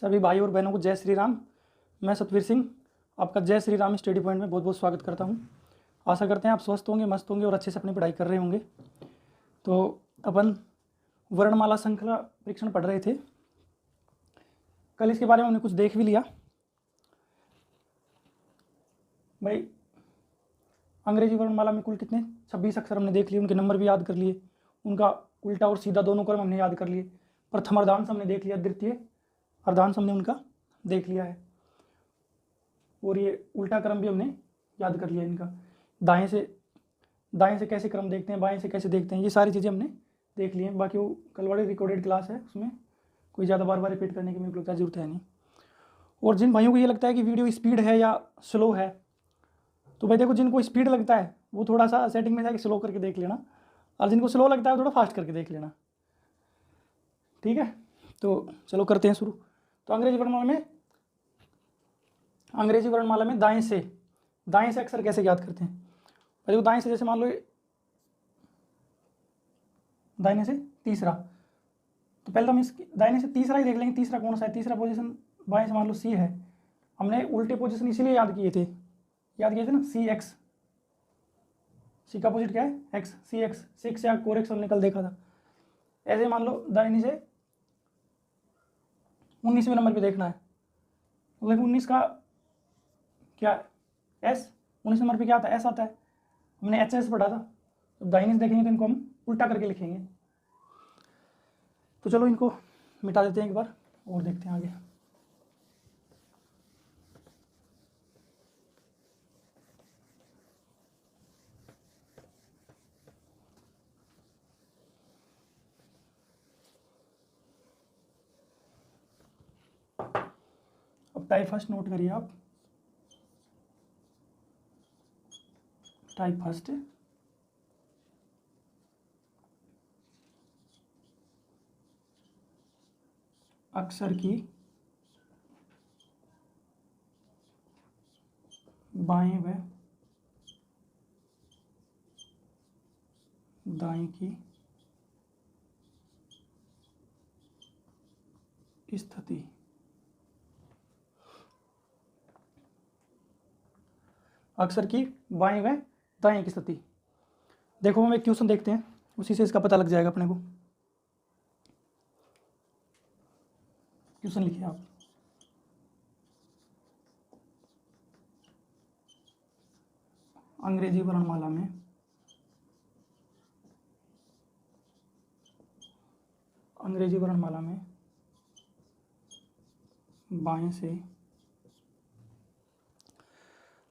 सभी भाई और बहनों को जय श्री राम। मैं सतवीर सिंह आपका जय श्री राम स्टडी पॉइंट में बहुत बहुत स्वागत करता हूं। आशा करते हैं आप स्वस्थ होंगे, मस्त होंगे और अच्छे से अपनी पढ़ाई कर रहे होंगे। तो अपन वर्णमाला श्रृंखला परीक्षण पढ़ रहे थे, कल इसके बारे में हमने कुछ देख भी लिया। भाई अंग्रेजी वर्णमाला में कुल कितने 26 अक्षर हमने देख लिए, उनके नंबर भी याद कर लिए, उनका उल्टा और सीधा दोनों क्रम हमने याद कर लिए। प्रथम अर्धांश हमने देख लिया, द्वितीय अर्धांश हमने उनका देख लिया है, और ये उल्टा क्रम भी हमने याद कर लिया इनका। दाएं से कैसे क्रम देखते हैं, बाएं से कैसे देखते हैं, ये सारी चीज़ें हमने देख ली हैं। बाकी वो कल वाली रिकॉर्डेड क्लास है, उसमें कोई ज़्यादा बार बार रिपीट करने की मेरे को क्या जरूरत है नहीं। और जिन भाइयों को ये लगता है कि वीडियो स्पीड है या स्लो है, तो भाई देखो, जिनको स्पीड लगता है वो थोड़ा सा सेटिंग में जाके स्लो करके देख लेना, और जिनको स्लो लगता है वो थोड़ा फास्ट करके देख लेना, ठीक है। तो चलो करते हैं शुरू। तो अंग्रेजी वर्णमाला में दाएं से अक्षर कैसे याद करते हैं। देखो दाएं से, जैसे मान लो दाहिने से तीसरा, तो पहले तो हम इसकी दाहिने से तीसरा ही देख लेंगे। तीसरा कौन सा है, तीसरा पोजीशन बाएं से मान लो सी है। हमने उल्टे पोजीशन इसीलिए याद किए थे ना, सी एक्स, सी का अपोजिट क्या है एक्स, सी एक्स, सिक्स या कोरेक्स हमने कल देखा था। ऐसे मान लो दाहिने से 19वें नंबर पे देखना है, तो देखो 19 का क्या एस, 19 नंबर पे क्या आता है, एस आता है। हमने एच एस पढ़ा था, तो दाहिने से देखेंगे तो इनको हम उल्टा करके लिखेंगे। तो चलो इनको मिटा देते हैं एक बार और देखते हैं आगे। अब टाइप फर्स्ट नोट करिए आप, टाइप फर्स्ट अक्षर की बाएं व दाएं की स्थिति। अक्षर की बाएं व दाएं की स्थिति। देखो हम एक क्वेश्चन देखते हैं, उसी से इसका पता लग जाएगा अपने को। क्वेश्चन लिखिए आप, अंग्रेजी वर्णमाला में बाएं से,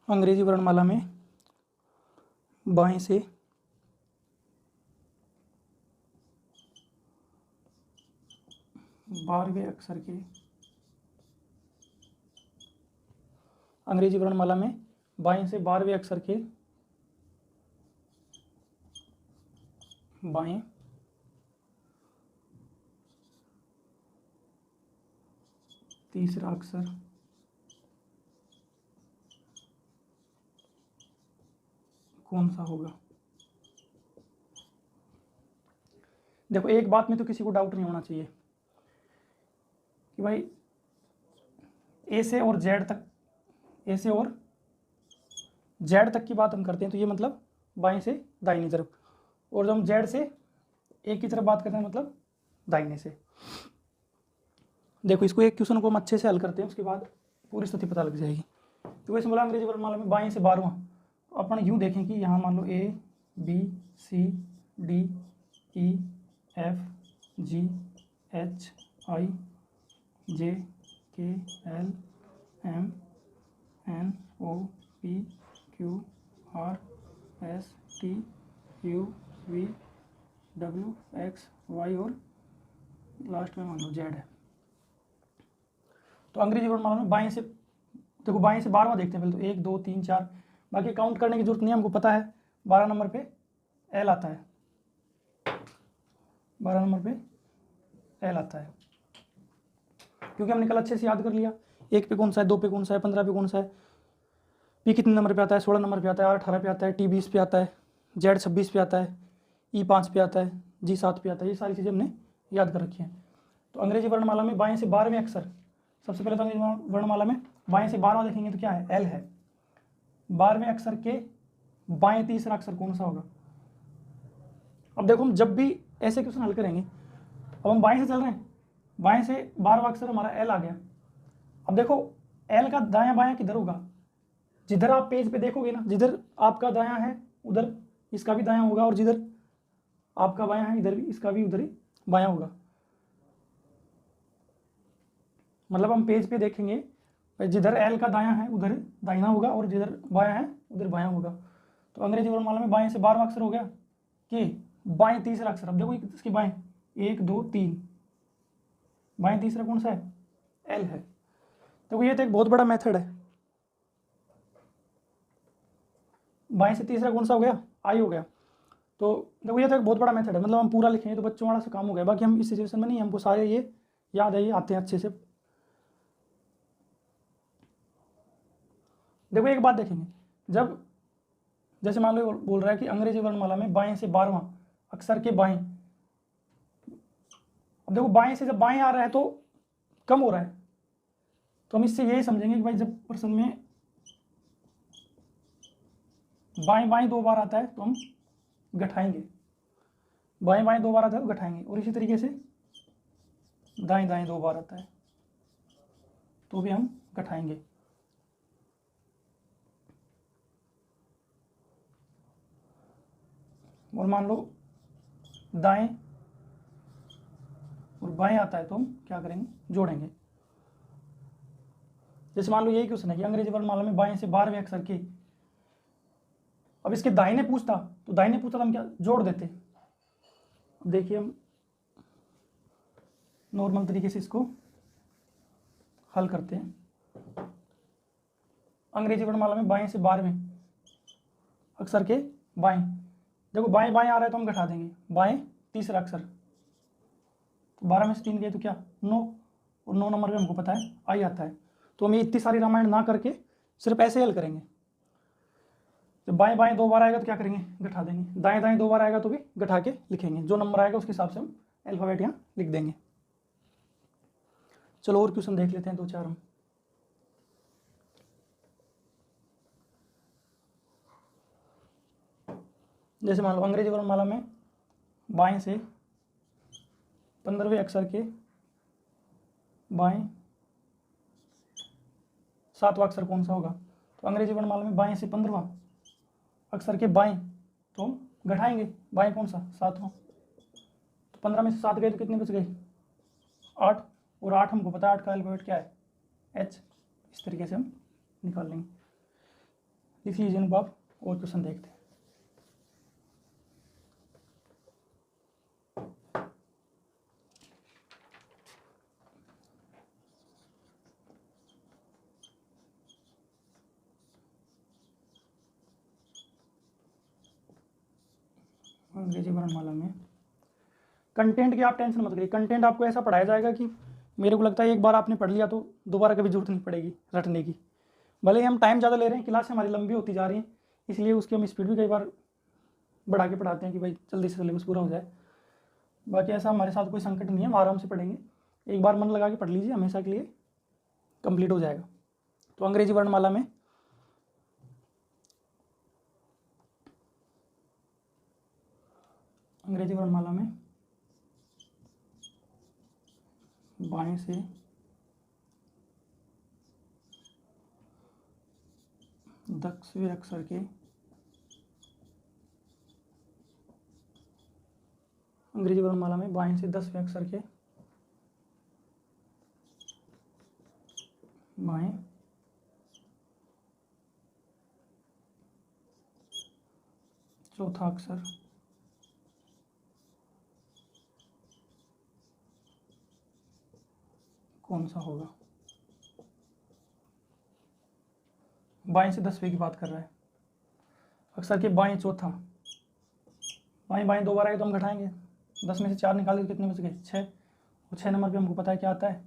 अंग्रेजी वर्णमाला में बाएं से 12वें अक्षर के, अंग्रेजी वर्णमाला में बाएं से 12वें अक्षर के बाएं तीसरा अक्षर कौन सा होगा। देखो एक बात में तो किसी को डाउट नहीं होना चाहिए कि भाई ए से और जेड तक की बात हम करते हैं, तो ये मतलब बाएं से दाहिनी तरफ, और जब हम जेड से ए की तरफ बात करते हैं मतलब दाहिने से। देखो इसको एक क्वेश्चन को हम अच्छे से हल करते हैं, उसके बाद पूरी स्थिति पता लग जाएगी। तो वैसे बोला अंग्रेजी वर्णमाला में बाएं से 12वां, अपन यूँ देखें कि यहाँ मान लो A B C D E F G H I J K L M N O P Q R S T U V W X Y और लास्ट में मान लो जेड है। तो अंग्रेजी वर्णमाला में बाएं से, देखो बाएं से 12वां देखते हैं पहले, तो 1 2 3 4, बाकी काउंट करने की जरूरत नहीं है, हमको पता है 12 नंबर पे एल आता है, 12 नंबर पे एल आता है, क्योंकि हमने कल अच्छे से याद कर लिया 1 पे कौन सा है, 2 पे कौन सा है, 15 पे कौन सा है, पी कितने नंबर पे आता है, 16 नंबर पे आता है, आर 18 पे आता है, टी 20 पे आता है, जेड 26 पे आता है, ई 5 पे आता है, जी 7 पे आता है। ये सारी चीज़ें हमने याद कर रखी हैं। तो अंग्रेजी वर्णमाला में बाएं से 12वें अक्षर सबसे पहले तो अंग्रेजी वर्णमाला में बाएं से 12वां देखेंगे तो क्या है, एल है। 12वें अक्षर के बाएं तीसरा अक्षर कौन सा होगा। अब देखो हम जब भी ऐसे क्वेश्चन हल करेंगे, अब हम बाएं से चल रहे हैं, बाएं से 12वां अक्षर हमारा एल आ गया। अब देखो एल का दायां बायां किधर होगा, जिधर आप पेज पे देखोगे ना, जिधर आपका दायां है उधर इसका भी दायां होगा, और जिधर आपका बायां है इधर भी इसका भी उधर ही बायां होगा। मतलब हम पेज पे देखेंगे जिधर एल का दायां है उधर दाहिना होगा, और जिधर बायां है उधर बायां होगा। तो अंग्रेजी वर्णमाला में बाएं से 12वां अक्षर हो गया कि बाएं तीसरा अक्षर। अब देखो इसकी बाएं 1 2 3, बाएं तीसरा कौन सा है, एल है। देखो ये तो एक बहुत बड़ा मेथड है। बाएं से तीसरा कौन सा हो गया, आई हो गया। तो देखो ये तो एक बहुत बड़ा मेथड है, मतलब हम पूरा लिखेंगे तो बच्चों वाला सा काम हो गया। बाकी हम इस सिचुएशन में नहीं, हमको सारे ये याद है, ये आते हैं अच्छे से। देखो एक बात देखेंगे, जब जैसे मान लो बोल रहा है कि अंग्रेजी वर्णमाला में बाएं से 12वां अक्षर के बाएं। अब देखो बाएं से जब बाएं आ रहा है तो कम हो रहा है, तो हम इससे यही समझेंगे कि भाई जब प्रश्न में बाएं बाएं 2 बार आता है तो हम घटाएंगे, बाएं बाएं 2 बार आता है तो घटाएंगे। और इसी तरीके से दाएं दाएं 2 बार आता है तो भी हम घटाएंगे। और मान लो दाएं और बाएं आता है तो हम क्या करेंगे, जोड़ेंगे। जैसे मान लो यही क्वेश्चन है कि अंग्रेजी वर्णमाला में बाएं से 12वें अक्षर के, अब इसके दाहिने पूछता तो दाहिने पूछता तो हम क्या जोड़ देते। देखिए हम नॉर्मल तरीके से इसको हल करते हैं। अंग्रेजी वर्णमाला में बाएं से 12वें अक्षर के बाएं, देखो बाएं बाएं आ रहा है तो हम घटा देंगे, बाएं तीसरा अक्षर, तो 12 में से 3 गए तो क्या 9, और 9 नंबर पे हमको पता है आई आता है। तो हम ये इतनी सारी रामायण ना करके सिर्फ ऐसे हल करेंगे। जब बाएं बाएं 2 बार आएगा तो क्या करेंगे, घटा देंगे, दाएं दाएं 2 बार आएगा तो भी घटा के लिखेंगे, जो नंबर आएगा उसके हिसाब से हम अल्फाबेट यहाँ लिख देंगे। चलो और क्वेश्चन देख लेते हैं 2-4 हम। जैसे मान लो अंग्रेजी वर्णमाला में बाएं से 15वें अक्षर के बाएं 7वां अक्षर कौन सा होगा। तो अंग्रेजी वर्णमाला में बाएं से 15वां अक्षर के बाएं तो हम घटाएंगे, बाएं कौन सा 7वां, तो 15 में से 7 गए तो कितने बच गए 8, और 8 हमको पता है 8 का अल्फाबेट क्या है एच। इस तरीके से हम निकाल लेंगे। लिख लीजिए इनको आप, और क्वेश्चन देखते हैं। अंग्रेजी वर्णमाला में कंटेंट की आप टेंशन मत करिए, कंटेंट आपको ऐसा पढ़ाया जाएगा कि मेरे को लगता है एक बार आपने पढ़ लिया तो दोबारा कभी जरूरत नहीं पड़ेगी रटने की। भले ही हम टाइम ज़्यादा ले रहे हैं, क्लास हमारी लंबी होती जा रही है, इसलिए उसकी हम स्पीड भी कई बार बढ़ा के पढ़ाते हैं कि भाई जल्दी से सिलेबस पूरा हो जाए। बाकी ऐसा हमारे साथ कोई संकट नहीं है, हम आराम से पढ़ेंगे, एक बार मन लगा के पढ़ लीजिए, हमेशा के लिए कंप्लीट हो जाएगा। तो अंग्रेजी वर्णमाला में बाएं से 10वें अक्षर के अंग्रेजी वर्णमाला में बाएं से 10वें अक्षर के बाएं चौथा अक्षर कौन सा होगा। बाएं से 10वें की बात कर रहा है, अक्षर के बाएं चौथा, बाएं बाएं 2 बार आए तो हम घटाएंगे, 10 में से 4 निकाले तो कितने बच गए 6, और 6 नंबर पे हमको पता है क्या आता है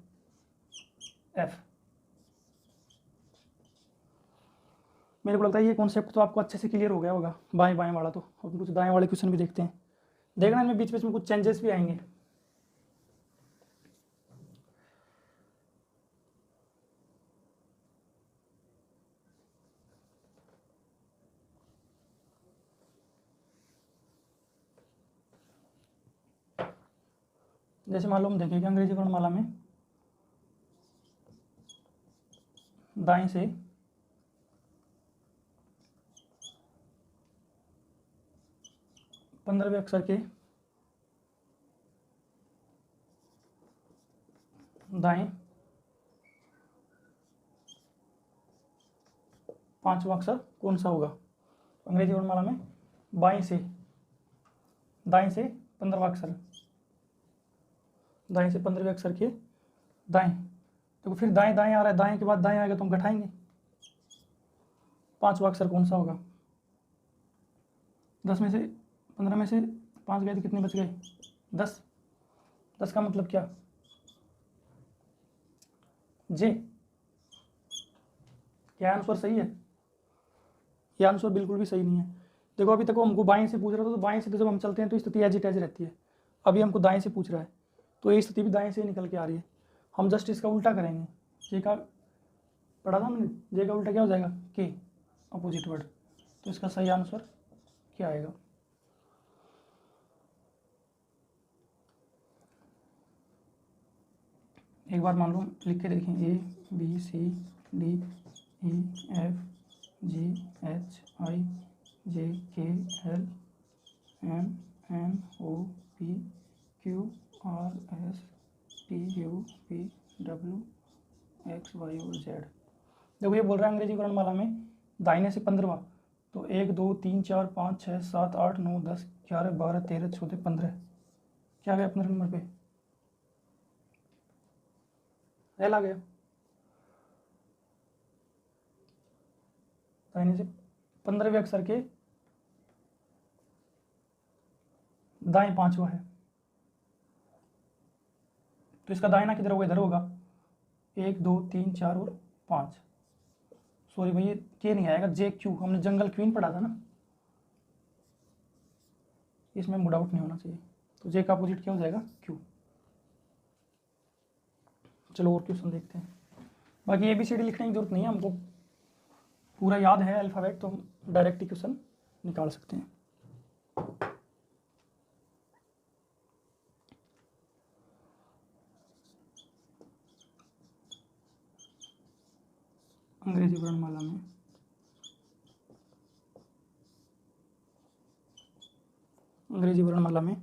एफ। मेरे को लगता है ये कॉन्सेप्ट तो आपको अच्छे से क्लियर हो गया होगा बाएं बाएं वाला। तो अब कुछ दाएं वाले क्वेश्चन भी देखते हैं, देखना इनमें बीच बीच में कुछ चेंजेस भी आएंगे। जैसे मान लो हम देखें कि अंग्रेजी वर्णमाला में दाएं से पंद्रहवें अक्षर के दाएं पांचवा अक्षर कौन सा होगा? अंग्रेजी वर्णमाला में बाएं से दाएं से 15वां अक्षर, दाएं से 15वें अक्षर के दाएं। तो फिर दाएं दाएं आ रहा है, दाएं के बाद दाएं आएगा तो हम घटाएंगे। पांचवा अक्षर कौन सा होगा? 10 में से 15 में से 5 गए तो कितने बच गए? 10। 10 का मतलब क्या? जे। क्या आंसर सही है? ये आंसर बिल्कुल भी सही नहीं है। देखो अभी तक वो हमको बाएं से पूछ रहा था, तो बाएं से तो जब हम चलते हैं तो स्थिति एज इट एज रहती है। अभी हमको दाएं से पूछ रहा है तो ये स्थिति भी दाएं से ही निकल के आ रही है। हम जस्ट इसका उल्टा करेंगे। जे का पढ़ा था हमने, जे का उल्टा क्या हो जाएगा? के, अपोजिट वर्ड। तो इसका सही आंसर क्या आएगा? एक बार मान लो लिख के देखें, A B C D E F G H I J K L M N O P Q R S T U P W X Y और जेड। देखो ये बोल रहा है अंग्रेजी वर्णमाला में दाहिने से 15वां, तो 1 2 3 4 5 6 7 8 9 10 11 12 13 14 15। क्या गया 15 नंबर पे? एल आ गया। दाहिने से 15वें अक्षर के दाएं पांचवा है, तो इसका दाहिना किधर होगा? इधर होगा। 1 2 3 4 और 5। सॉरी भैया, के नहीं आएगा, जे क्यू। हमने जंगल क्वीन पढ़ा था ना, इसमें मूड आउट नहीं होना चाहिए। तो जे का अपोजिट क्या हो जाएगा? क्यू। चलो और क्वेश्चन देखते हैं। बाकी ABCD लिखने की जरूरत नहीं है, हमको पूरा याद है अल्फ़ाबेट, तो हम डायरेक्ट ही क्वेश्चन निकाल सकते हैं। अंग्रेजी वर्णमाला में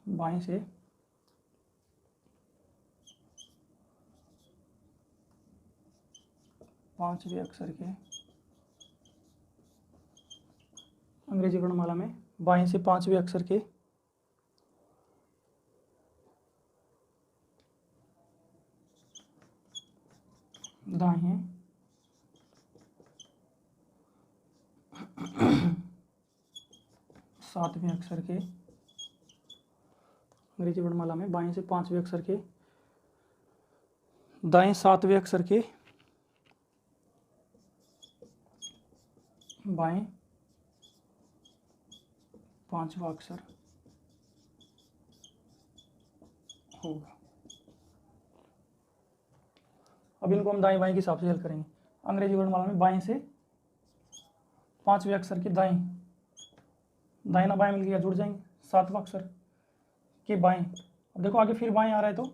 बाएं से पांचवें अक्षर के, अंग्रेजी वर्णमाला में बाएं से पांचवें अक्षर के दाएं सातवें अक्षर के, अंग्रेजी वर्णमाला में बाएं से पांचवें अक्षर के दाएं सातवें अक्षर के बाएं पांचवा अक्षर होगा। अब इनको हम दाएं बाएं के हिसाब से हल करेंगे। अंग्रेजी वर्णमाला में बाएं से पांचवें अक्षर के दाएं, दाहिना बाएं मिल गया, जुड़ जाएंगे। सातवां अक्षर के बाएं, अब देखो आगे फिर बाएं आ रहा है तो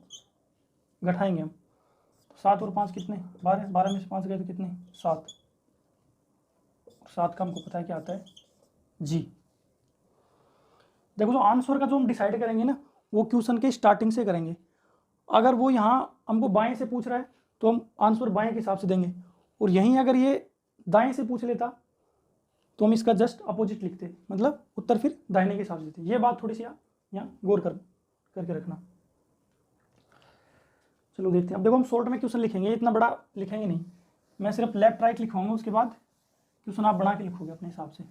घटाएंगे हम। तो 7 और 5 कितने? 12। 12 में से 5 गए तो कितने? 7। 7 का हमको पता है क्या आता है? जी। देखो जो आंसर का जो हम डिसाइड करेंगे ना, वो क्वेश्चन के स्टार्टिंग से करेंगे। अगर वो यहाँ हमको बाएं से पूछ रहा है तो हम आंसर बाएं के हिसाब से देंगे, और यहीं अगर ये दाएं से पूछ लेता तो हम इसका जस्ट अपोजिट लिखते, मतलब उत्तर फिर दाहिने के हिसाब से देते। ये बात थोड़ी सी यहाँ गौर करके रखना। चलो देखते हैं। अब देखो हम शॉर्ट में क्वेश्चन लिखेंगे, इतना बड़ा लिखेंगे नहीं, मैं सिर्फ लेफ्ट राइट लिखवाऊंगा, उसके बाद क्वेश्चन आप बना के लिखोगे अपने हिसाब से।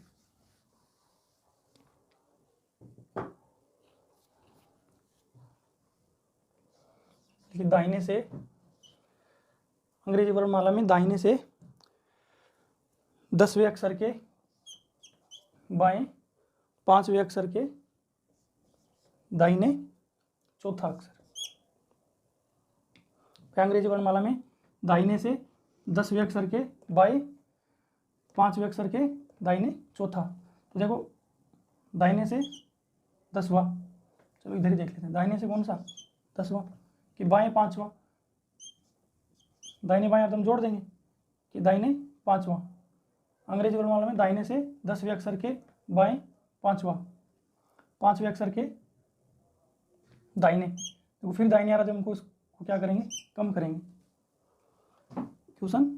दाहिने से, अंग्रेजी वर्णमाला में दाहिने से 10वें अक्षर के बाएं पांचवें अक्षर के दाहिने चौथा अक्षर। अंग्रेजी वर्णमाला में दाहिने से 10वें अक्षर के बाएं पांचवें अक्षर के दाहिने चौथा। तो देखो दाहिने से 10वां, चलो इधर ही देख लेते हैं, दाहिने से कौन सा 10वां कि बाएं 5वां, दाहिने बाएं हम जोड़ देंगे कि दाहिने 5वां। अंग्रेजी वर्णमाला में दाहिने से 10वें अक्षर के बाएं 5वां, 5वें अक्षर के दाहिने, तो फिर दाहिने आ रहा है, तो हमको इसको क्या करेंगे, कम करेंगे। क्वेश्चन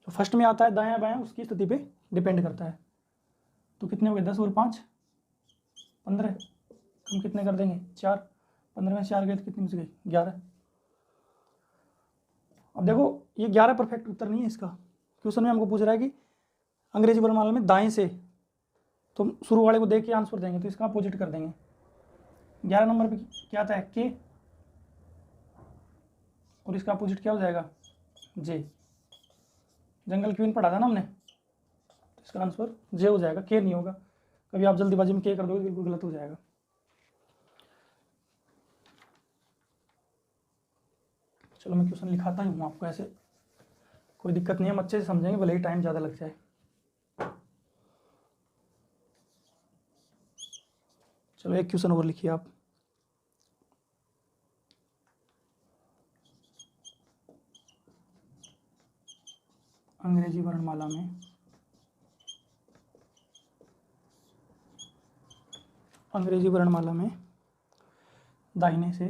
जो फर्स्ट में आता है दायां बायां उसकी स्थिति पे डिपेंड करता है। तो कितने हो गए 10 और 5 15, हम कितने कर देंगे 4, 15 में 4 गए तो कितने में से गए 11। अब देखो ये 11 परफेक्ट उत्तर नहीं है इसका। क्वेश्चन में हमको पूछ रहा है कि अंग्रेजी वर्णमाला में दाएं से, तो हम शुरू वाले को देख के आंसर देंगे, तो इसका अपोजिट कर देंगे। 11 नंबर पे क्या आता है के, और इसका अपोजिट क्या हो जाएगा जे। जंगल क्वीन पढ़ा था ना हमने, तो इसका आंसर जे हो जाएगा, के नहीं होगा। कभी आप जल्दीबाजी में के कर दोगे बिल्कुल गलत हो जाएगा। चलो मैं क्वेश्चन लिखाता ही हूँ आपको, ऐसे कोई दिक्कत नहीं है, हम अच्छे से समझेंगे भले ही टाइम ज़्यादा लग जाए। चलो एक क्वेश्चन और लिखिए आप। अंग्रेजी वर्णमाला में दाहिने से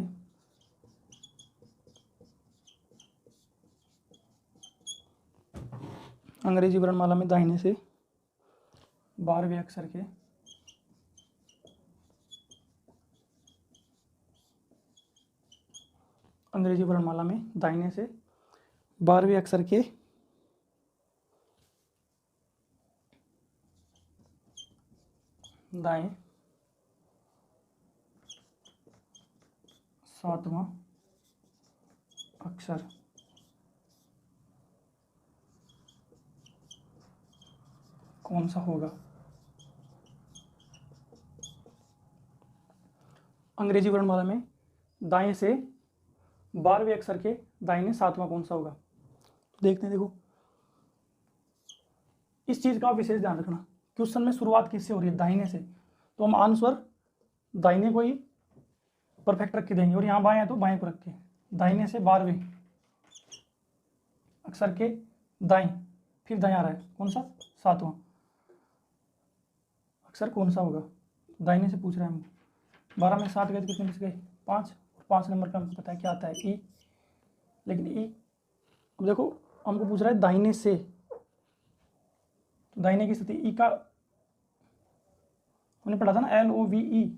अंग्रेजी वर्णमाला में दाहिने से 12वें अक्षर के अंग्रेजी वर्णमाला में दाहिने से 12वें अक्षर के दाएं 7वां अक्षर कौन सा होगा। अंग्रेजी वर्णमाला में दाएं से 12वें अक्षर के दाहिने 7वां कौन सा होगा, देखते हैं। देखो इस चीज का विशेष ध्यान रखना, क्वेश्चन में शुरुआत किससे हो रही है, दाहिने से, तो हम आंसर दाहिने को ही परफेक्ट रख के देंगे, और यहाँ बाएं है तो बाएं को रख के, दाहिने से 12वें अक्षर के दाएं, फिर दाएं आ रहा है कौन सा 7वां अक्षर कौन सा होगा, दाहिने से पूछ रहे हैं हम। 12 में 7 गए तो कितने बच गए 5, 5 नंबर का हमको पता है क्या आता है ई, लेकिन ई अब देखो हमको पूछ रहा है दाहिने से, तो दाहिने की स्थिति ई का हमने पढ़ा था ना LOVE,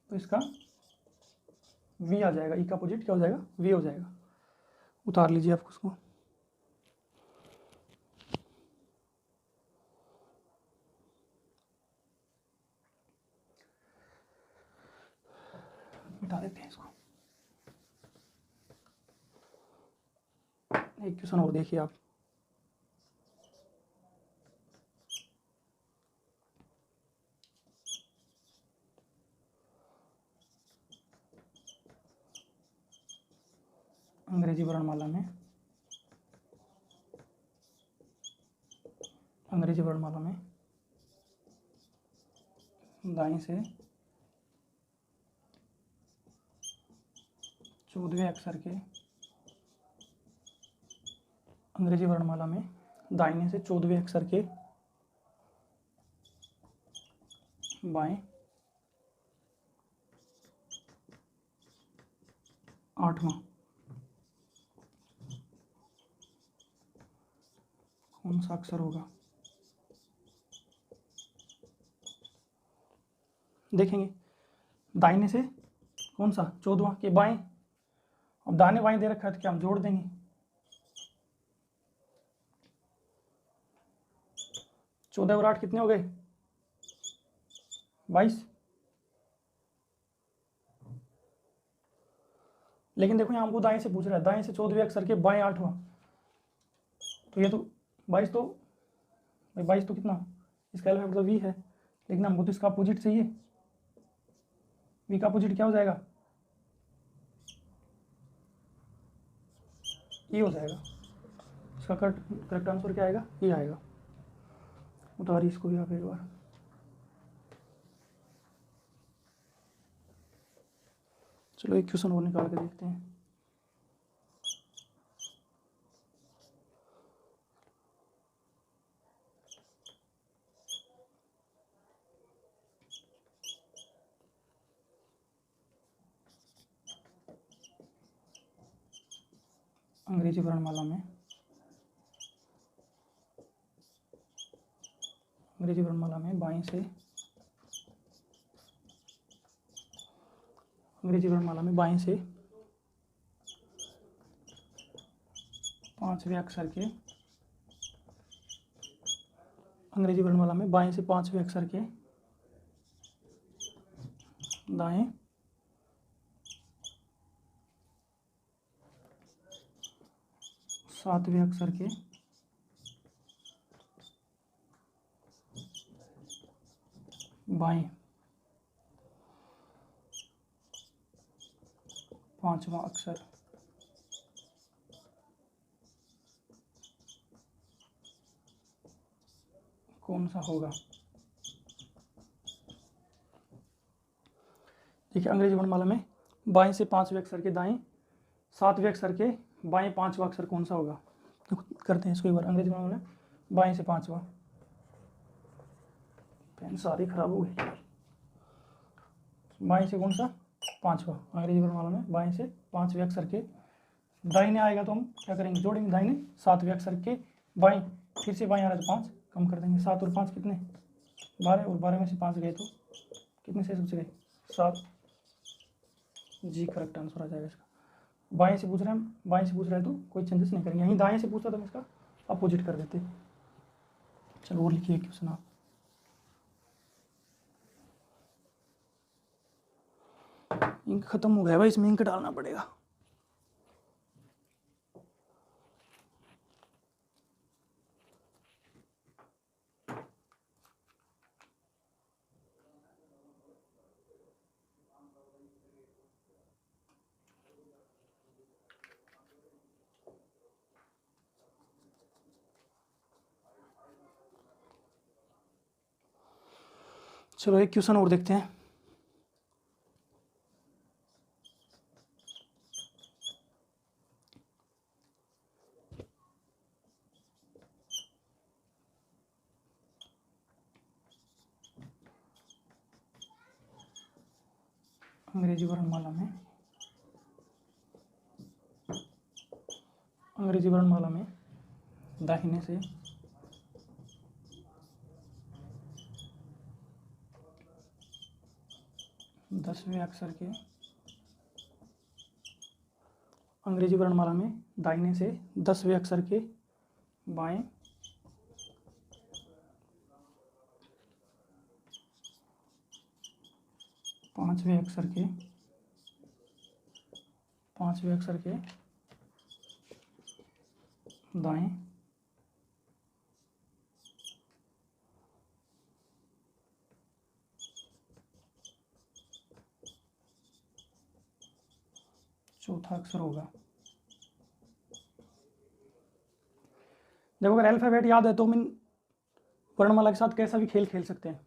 तो इसका वी आ जाएगा, ई का अपोजिट क्या हो जाएगा वी हो जाएगा। उतार लीजिए आप उसको, मिटा देते हैं इसको। एक क्वेश्चन और देखिए आप, अंग्रेजी वर्णमाला में दाएं से 14वें अक्षर के अंग्रेजी वर्णमाला में दाहिने से 14वें अक्षर के बाएं 8वां कौन सा अक्षर होगा, देखेंगे दाहिने से कौन सा 14वां के बाएं, अब दाहिने बाएं दे रखा है तो क्या हम जोड़ देंगे, 14 और 8 कितने हो गए 22। लेकिन देखो यहाँ हमको दाएं से पूछ रहा है, दाएं से 14वें अक्षर के बाएं 8वां, तो ये तो 22 तो भाई 22 तो कितना, इसका एल्फाबेट तो वी है, लेकिन हमको तो इसका अपोजिट चाहिए, वी का अपोजिट क्या हो जाएगा ई हो जाएगा। इसका करेक्ट आंसर क्या आएगा? ये आएगा। उतारिए इसको भी आप एक बार। चलो एक क्वेश्चन और निकाल के देखते हैं। अंग्रेजी वर्णमाला में बाएं से अंग्रेजी वर्णमाला में बाएं से 5वें अक्षर के अंग्रेजी वर्णमाला में बाएं से 5वें अक्षर के दाएं 7वें अक्षर के बाएं 5वां अक्षर कौन सा होगा? देखिए, अंग्रेजी वर्णमाला में बाएं से 5वें अक्षर के दाएं 7वें अक्षर के बाएं 5वां अक्षर कौन सा होगा? तो करते हैं इसको एक बार। अंग्रेजी वर्णमाला में बाएं से 5वां, पेन सारी खराब हो गई। बाएं से कौन सा? 5वां। अंग्रेजी वर्णमाला में बाएं से 5वें अक्षर के दाहिने आएगा तो हम क्या करेंगे? जोड़ेंगे दाहिने 7वें अक्षर के बाएं, फिर से बाएं आ रहा है तो 5 कम कर देंगे। 7 और 5 कितने? 12, और 12 में से 5 गए तो कितने से बच गए? 7। जी करेक्ट आंसर आ जाएगा इसका। बाएं से पूछ रहे हैं, बाएं से पूछ रहा है तो कोई चेंजेस नहीं करेंगे। यहीं दाएं से पूछता तो हम इसका अपोजिट कर देते। चलो और लिखिए क्वेश्चन आप। इंक खत्म हो गया भाई, इसमें इंक डालना पड़ेगा। चलो एक क्वेश्चन और देखते हैं। अंग्रेजी वर्णमाला में दाहिने से 10वें अक्षर के अंग्रेजी वर्णमाला में दाहिने से 10वें अक्षर के बाएं 5वें अक्षर के दाएं 4था अक्षर होगा। देखो, अगर अल्फ़ाबेट याद है तो हम इन वर्णमाला के साथ कैसा भी खेल खेल सकते हैं।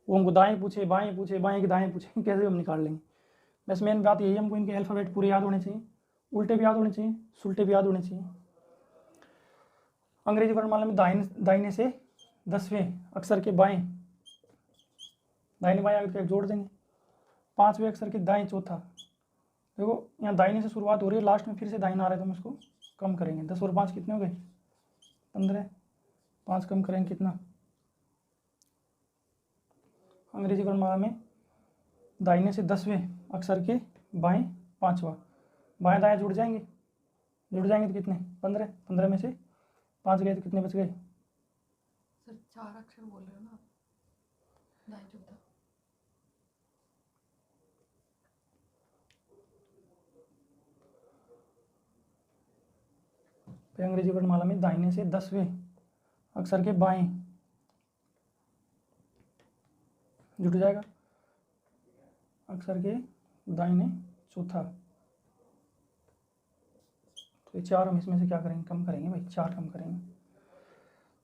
वो हमको दाएं पूछे, बाएं पूछे, बाएं के दाएं पूछे, कैसे भी हम निकाल लेंगे। बस मेन बात यही है, हमको इनके अल्फ़ाबेट पूरे याद होने चाहिए, उल्टे भी याद होने चाहिए, सुलटे भी याद होने चाहिए। अंग्रेजी वर्णमाला में दाहिने से 10वें अक्षर के बाएं, दाहिने बाएं आगे तो जोड़ देंगे। 5वें अक्षर के दाएं 4था। देखो, यहाँ दाहिने से शुरुआत हो रही है, लास्ट में फिर से दाहिना आ रहा है तो हम इसको कम करेंगे। 10 और 5 कितने हो गए? 15। 5 कम करेंगे कितना? अंग्रेजी वर्णमाला में दाहिने से 10वें अक्षर के बाएं 5वां, बाएं दाएं जुड़ जाएंगे तो कितने? 15। 15 में से 5 गए तो कितने बच गए? सर 4 अक्षर बोल रहे हो ना आप? दाएं चौथा। अंग्रेजी वर्णमाला में दाहिने से 10वें अक्षर के बाएं जुट जाएगा, अक्षर के दाहिने चौथा, तो ये 4 हम इसमें से क्या करेंगे, कम करेंगे भाई, 4 कम करेंगे।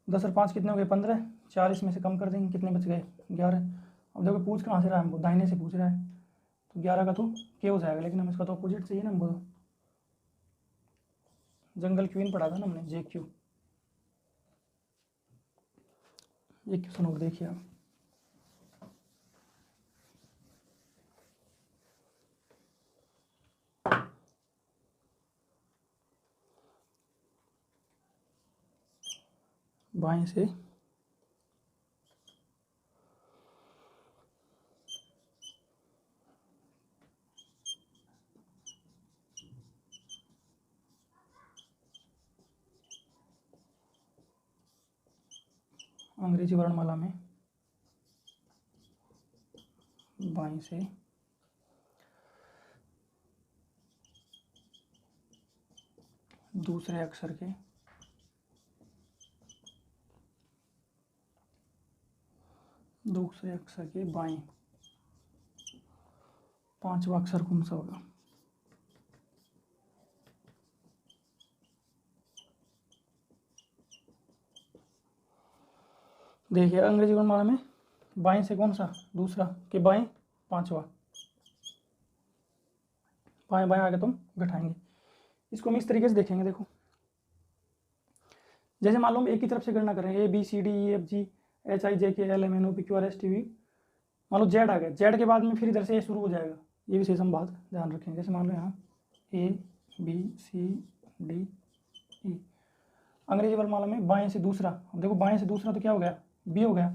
10 और 5 कितने हो गए, 15। 4 इसमें से कम कर देंगे, कितने बच गए, 11। अब देखो पूछ कहाँ से रहा है हमको, दाहिने से पूछ रहा है, तो 11 का तो के हो जाएगा, लेकिन हम इसका तो अपोजिट चाहिए ना हमको। तो जंगल क्वीन पढ़ा था ना हमने, JQ। ये क्वेश्चन और देखिए आप। बाएं से अंग्रेजी वर्णमाला में बाएं से दूसरे अक्षर के बाएं 5वां अक्षर कौन सा होगा। देखिए अंग्रेजी वर्णमाला में बाएं से कौन सा, दूसरा के बाएं 5वां, बाएं बाएं आगे तुम घटाएंगे। इसको हम इस तरीके से देखेंगे, देखो जैसे मान लो हम एक ही तरफ से गणना करें, ABCDEFG HIJKLMNOPQRSTV, मान लो Z आ गया, Z के बाद में फिर इधर से A शुरू हो जाएगा, ये विशेष हम बात ध्यान रखेंगे। जैसे मान लो यहाँ ABCDE, अंग्रेजी वर्णमाला में बाएं से दूसरा, अब देखो बाएं से दूसरा तो क्या हो गया, B हो गया,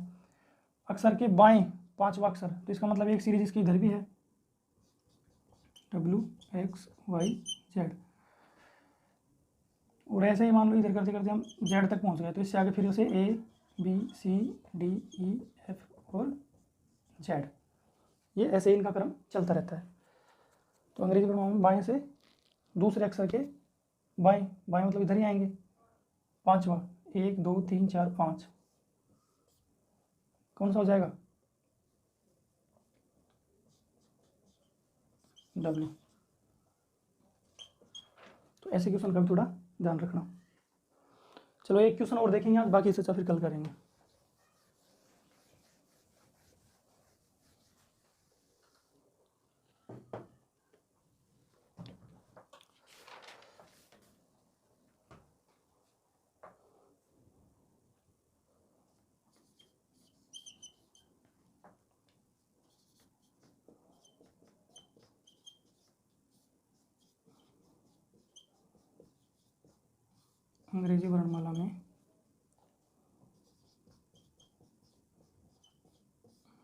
अक्षर के बाएं 5वां अक्षर, तो इसका मतलब एक सीरीज इसकी इधर भी है, WXYZ। और ऐसे ही मान लो इधर करते करते हम Z तक पहुंच गए, तो इससे आगे फिर उसे ABCDEF और Z, ये ऐसे ही इनका क्रम चलता रहता है। तो अंग्रेजी वर्णमाला में बाएं से दूसरे अक्षर के बाएं, बाएं मतलब इधर ही आएंगे, 5वां, 1 2 3 4 5, कौन सा हो जाएगा, W। तो ऐसे क्वेश्चन का भी थोड़ा ध्यान रखना। चलो एक क्वेश्चन और देखेंगे आज, बाकी से फिर कल करेंगे। अंग्रेजी वर्णमाला में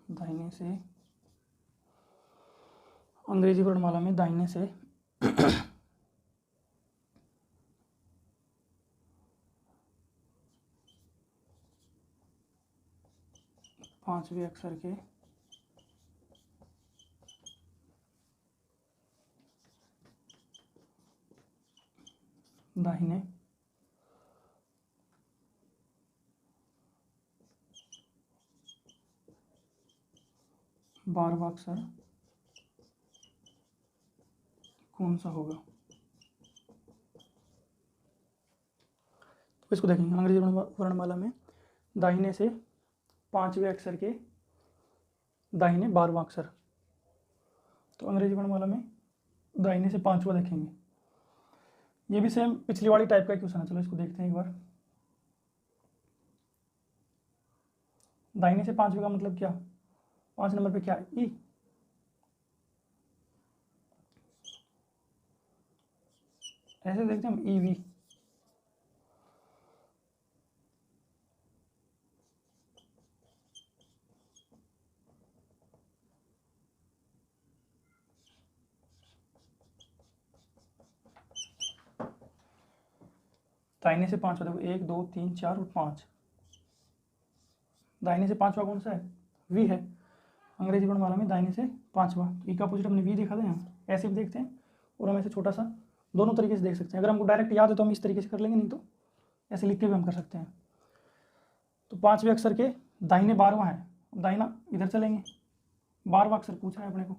दाहिने से, अंग्रेजी वर्णमाला में दाहिने से 5वें अक्षर के दाहिने 12वां अक्षर कौन सा होगा। तो इसको देखेंगे, अंग्रेजी वर्णमाला में दाहिने से 5वें अक्षर के दाहिने 12वां अक्षर, तो अंग्रेजी वर्णमाला में दाहिने से 5वां देखेंगे। ये भी सेम पिछली वाली टाइप का क्वेश्चन है, चलो इसको देखते हैं एक बार। दाहिने से 5वें का मतलब क्या, 5 नंबर पे क्या है, ई। ऐसे देखते हैं हम, EV। दाहिने से 5वां देखो, 1 2 3 4 और 5, दाहिने से 5वां कौन सा है, V है। अंग्रेजी वर्णमाला में दाहिने से 5वां, ई का अपोजिट हमने V देखा था यहाँ, ऐसे भी देखते हैं और हम ऐसे छोटा सा दोनों तरीके से देख सकते हैं। अगर हमको डायरेक्ट याद है तो हम इस तरीके से कर लेंगे, नहीं तो ऐसे लिख के भी हम कर सकते हैं। तो 5वें अक्षर के दाहिने 12वां है, दाहिना इधर चलेंगे, 12वां अक्षर पूछा है अपने को,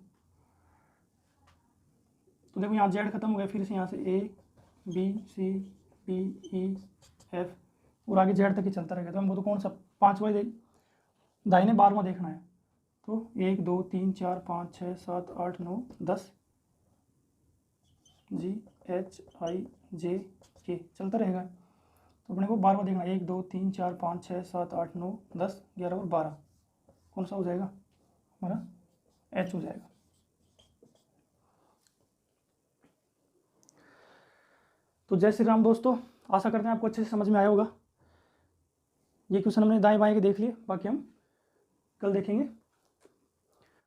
तो देखो यहाँ Z खत्म हो गया, फिर से यहाँ से A B C D E F और आगे जेड तक ही चलता रहेगा। तो हमको तो कौन सा पाँचवा दाहिने 12वां देखना है। तो 1 2 3 4 5 6 7 8 9 10 जी एच आई जे के चलता रहेगा। तो अपने को 12वां देखना है। 1 2 3 4 5 6 7 8 9 10 11 और 12 कौन सा हो जाएगा हमारा एच हो जाएगा। तो जय श्री राम दोस्तों, आशा करते हैं आपको अच्छे से समझ में आया होगा। ये क्वेश्चन हमने दाएं बाएं के देख लिए, बाकी हम कल देखेंगे।